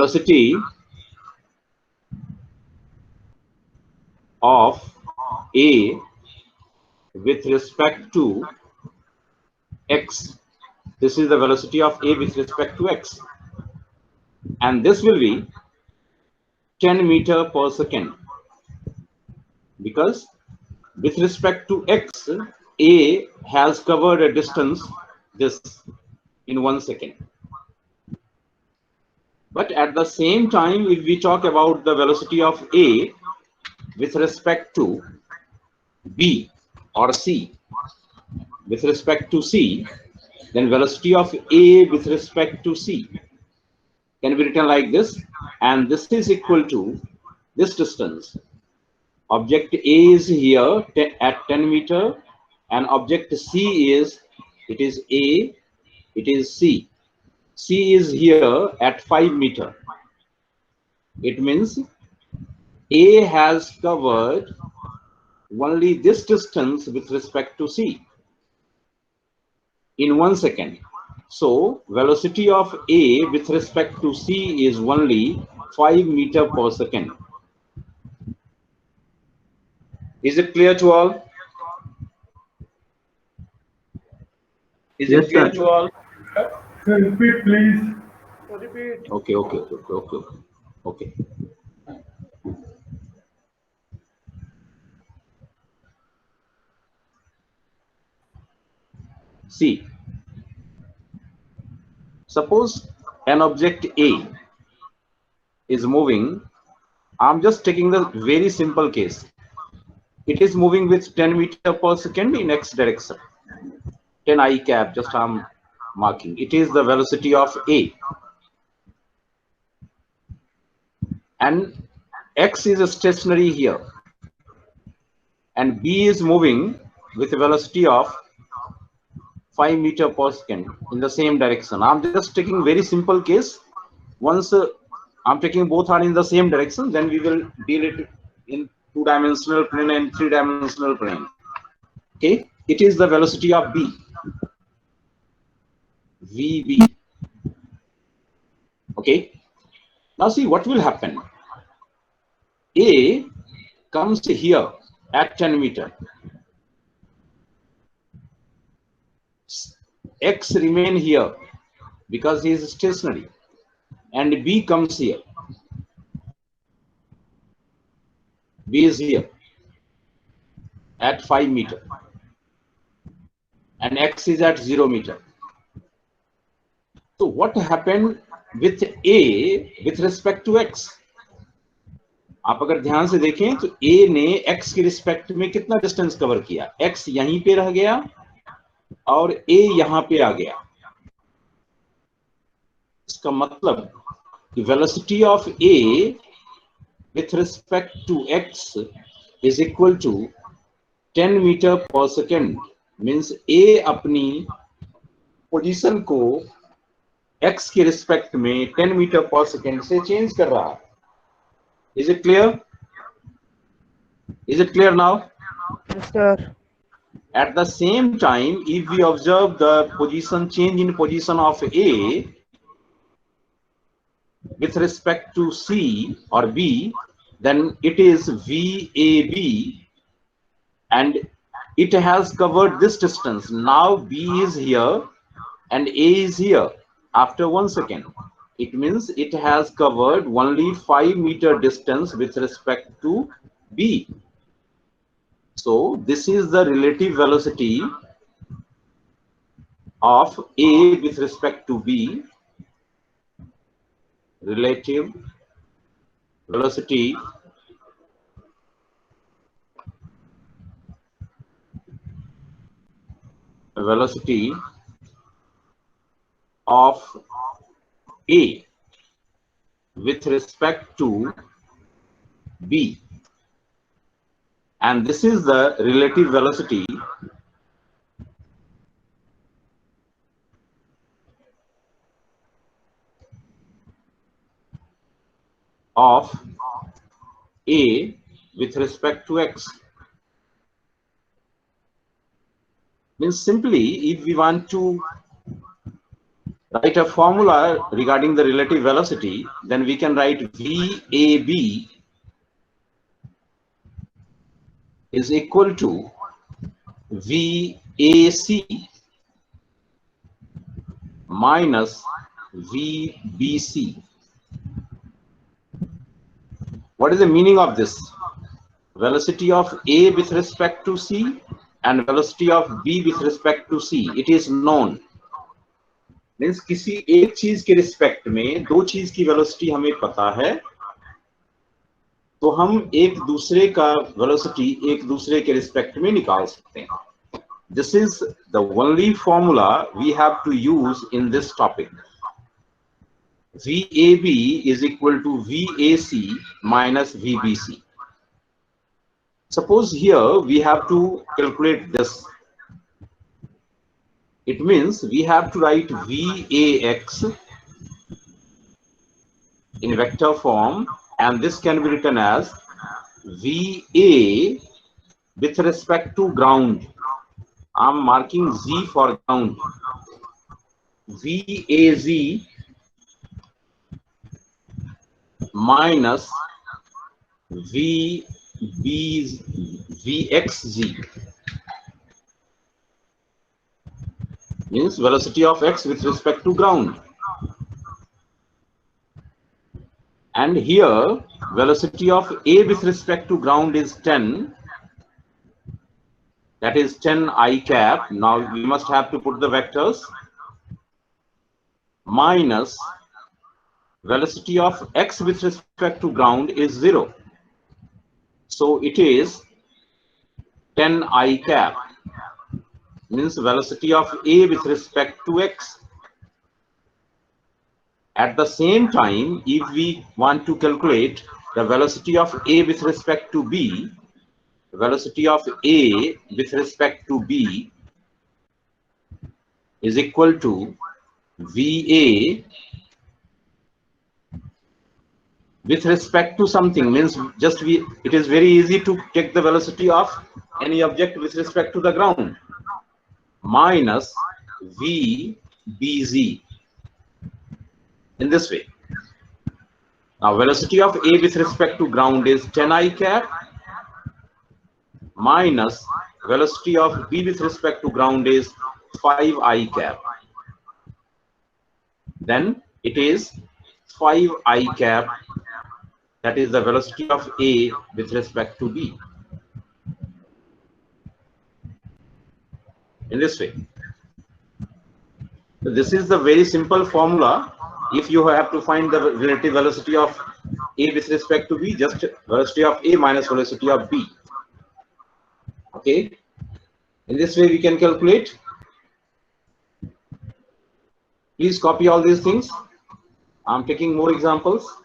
velocity of A with respect to x. This is the velocity of A with respect to x. And this will be 10 meter per second. Because with respect to x, A has covered a distance this in 1 second. But at the same time, if we talk about the velocity of A with respect to B or C, with respect to C, then velocity of A with respect to C can be written like this, and this is equal to this distance. Object A is here at 10 meter, and object C is, it is A, it is C. C is here at 5 meter. It means A has covered only this distance with respect to C in 1 second. So velocity of A with respect to C is only 5 meter per second. Is it clear to all? Is Yes, it clear sir. to all? Sir, repeat, please. Repeat. Okay. See, suppose an object A is moving. I'm just taking the very simple case. It is moving with 10 meter per second in x direction. 10 I cap, just I'm marking. It is the velocity of A. And x is stationary here. And B is moving with a velocity of 5 meter per second in the same direction. I'm just taking very simple case. Once I'm taking both are in the same direction, then we will deal it in 2-dimensional plane and 3-dimensional plane. Okay, it is the velocity of B, VB. Okay, now see what will happen. A comes here at 10 meter. X remain here because he is stationary, and B comes here. B is here at 5 meter, and X is at 0 meter. So what happened with A with respect to X? आप अगर ध्यान से देखें तो A ने X के respect में कितना डिस्टेंस कवर किया? X यहीं पे रह गया और A यहां पे आ गया. इसका मतलब कि velocity of A with respect to X is equal to 10 meter per second. Means A अपनी पोजीशन को X के रिस्पेक्ट में 10 मीटर पर सेकेंड से चेंज कर रहा है. Is it clear? Is it clear now? Yes, sir. At the same time, if we observe the position change in position of A with respect to C or B, then it is VAB, and it has covered this distance. Now B is here and A is here after 1 second. It means it has covered only 5 meter distance with respect to B. So this is the relative velocity of A with respect to B. Relative velocity of A with respect to B, and this is the relative velocity of A with respect to X. Means simply, if we want to write a formula regarding the relative velocity, then we can write VAB is equal to VAC minus VBC. What is the meaning of this? Velocity of A with respect to C and velocity of B with respect to C. It is known. Means किसी एक चीज के respect में दो चीज की velocity हमें पता है, तो हम एक दूसरे का वेलोसिटी एक दूसरे के रिस्पेक्ट में निकाल सकते हैं. This is the only formula we have to use in this topic. VAB is equal to VAC minus VBC. Suppose here we have to calculate this. It means we have to write VAX in vector form, and this can be written as VA with respect to ground. I'm marking Z for ground. VAZ minus VXZ means velocity of X with respect to ground. And here velocity of A with respect to ground is 10. That is 10 I cap. Now we must have to put the vectors. Minus velocity of X with respect to ground is 0. So it is 10 I cap. Means velocity of A with respect to X. At the same time, if we want to calculate the velocity of A with respect to B, velocity of A with respect to B is equal to VA with respect to something. Means just it is very easy to take the velocity of any object with respect to the ground, minus VBZ in this way. Now velocity of A with respect to ground is 10 I cap minus velocity of B with respect to ground is 5 I cap. Then it is 5 I cap, that is the velocity of A with respect to B. In this way. So this is the very simple formula. If you have to find the relative velocity of A with respect to B, just velocity of A minus velocity of B. Okay. In this way we can calculate. Please copy all these things. I'm taking more examples.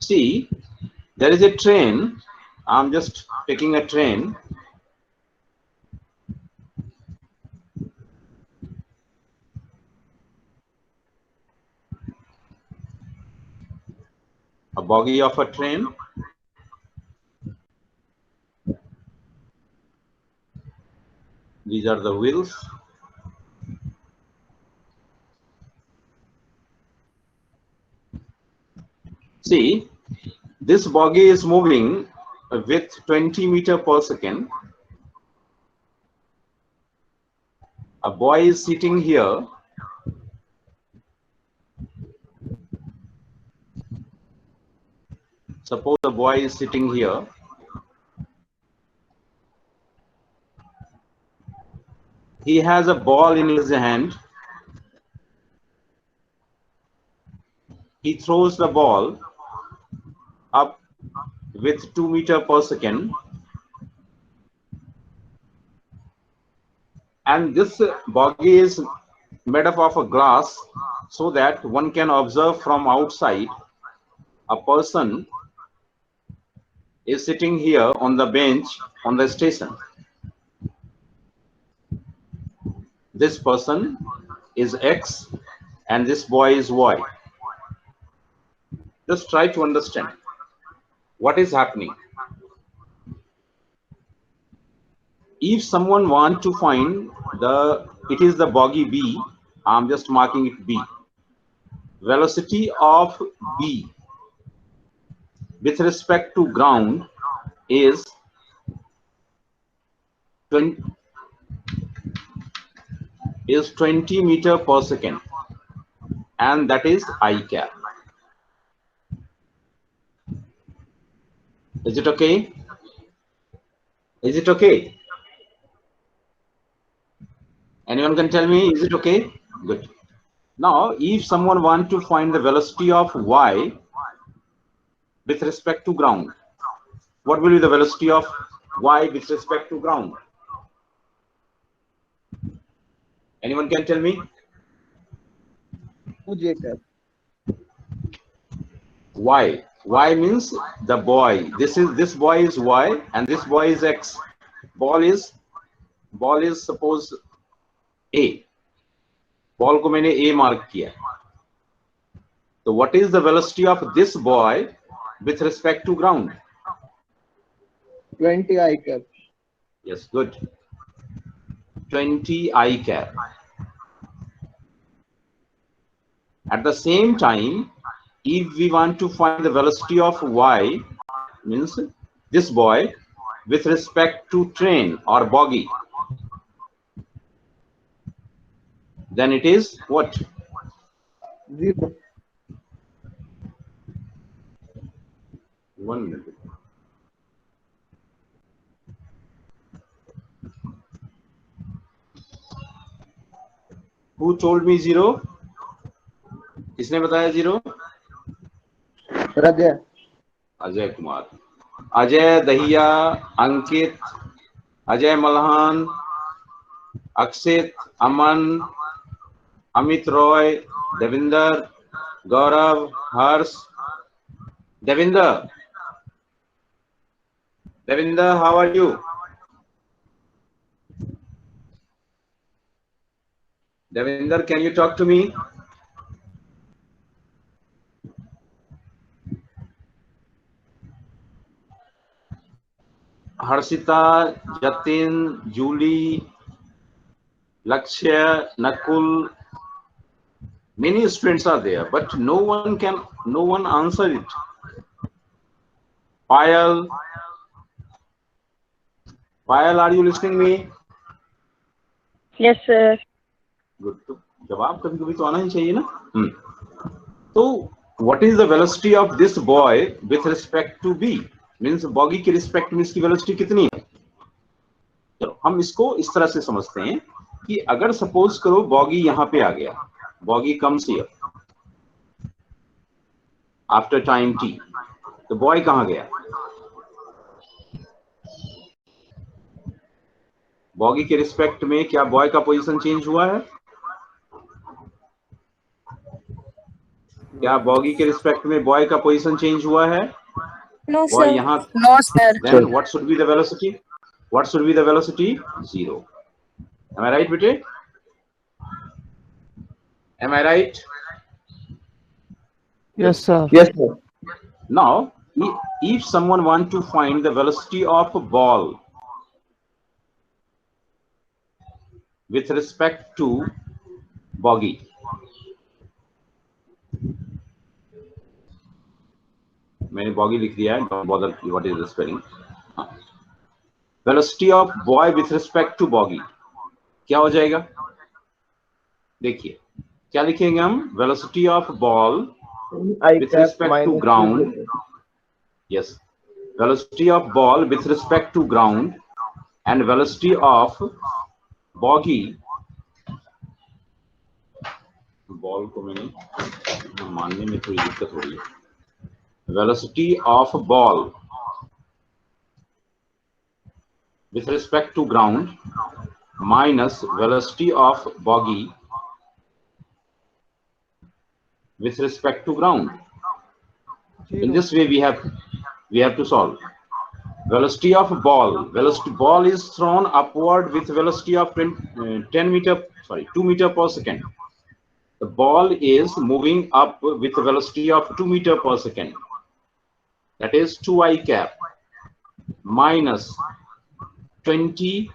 See, there is a train. I'm just taking a train. A bogie of a train. These are the wheels. See, this bogie is moving with 20 meters per second. A boy is sitting here. Suppose the boy is sitting here. He has a ball in his hand. He throws the ball up with 2 meters per second. And this bogie is made up of a glass so that one can observe from outside. A person is sitting here on the bench on the station. this person is X and this boy is Y. Just try to understand what is happening. If someone wants to find it is the bogy B, I'm just marking it B. Velocity of B with respect to ground is 20 meter per second, and that is I cap. Is it okay? Is it okay? Anyone can tell me, is it okay? Good. Now, if someone wants to find the velocity of Y with respect to ground, what will be the velocity of Y with respect to ground? Anyone can tell me? Y. Y means the boy. This boy is Y and this boy is X. Ball is suppose A. Ball को मैंने A mark किया. So what is the velocity of this boy with respect to ground? 20 I cap. Yes, good. 20 I cap. At the same time, if we want to find the velocity of Y, means this boy with respect to train or bogie, then it is what? 0. 1 minute. Who told me 0? किसने बताया 0? Rajay. Ajay Kumar, Ajay Dahiya, Ankit, Ajay Malhan, Akshit, Aman, Amit Roy, Devinder, Gaurav, Harsh. Devinder, how are you? Devinder, can you talk to me? Harshita, Jatin, Julie, Lakshya, Nakul, many students are there, but no one answer it. Payal, are you listening me? Yes, sir. Good. तो जवाब कभी-कभी तो आना ही चाहिए ना. So what is the velocity of this boy with respect to B? Means bogie के respect में इसकी velocity कितनी है? चलो हम इसको इस तरह से समझते हैं कि अगर suppose करो bogie यहाँ पे आ गया, bogie comes here after time t, तो boy कहाँ गया? बॉगी के रिस्पेक्ट में क्या बॉय का पोजीशन चेंज हुआ है? क्या बॉगी के रिस्पेक्ट में बॉय का पोजीशन चेंज हुआ है? No, boy sir. यहाँ. No, sir. Then what should be the velocity? What should be the velocity? 0. Am I right, bete? Am I right? Yes, sir. Yes, sir. Now, if someone wants to find the velocity of a ball with respect to bogie, मैंने bogie लिख दिया है, don't bother what is the spelling. Velocity of boy with respect to bogie क्या हो जाएगा? देखिए क्या लिखेंगे हम? Velocity of ball with respect to ground. Yes, velocity of ball with respect to ground and velocity of bogie. Ball को मैंने मानने में थोड़ी दिक्कत हो रही है. Velocity of ball with respect to ground minus velocity of bogie with respect to ground. In this way we have to solve. Velocity of ball. Ball is thrown upward with velocity of 10 meter sorry, 2 meter per second. The ball is moving up with a velocity of 2 meter per second. That is 2I cap minus 2J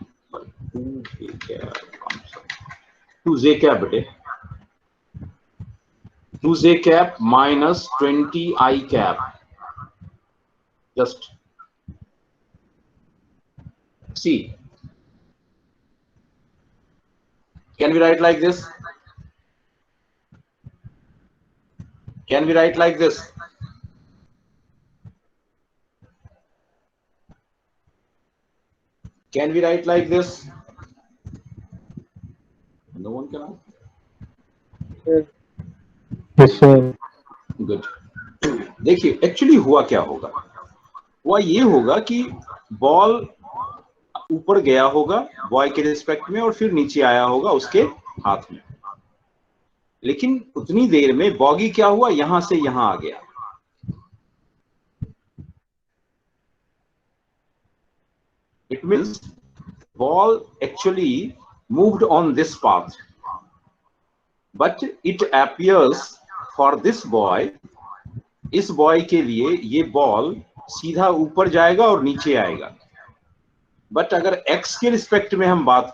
cap, 2J cap minus 20I cap. Just see. Can we write like this? Can we write like this? Can we write like this? No one can ask. Yes, sir. Good. देखिए actually हुआ क्या होगा, हुआ ये होगा कि ball ऊपर गया होगा बॉय के रिस्पेक्ट में और फिर नीचे आया होगा उसके हाथ में, लेकिन उतनी देर में बॉगी क्या हुआ, यहां से यहां आ गया. It means ball actually moved on this path, but it appears for this boy, इस बॉय के लिए ये बॉल सीधा ऊपर जाएगा और नीचे आएगा. बट अगर x के रिस्पेक्ट में हम बात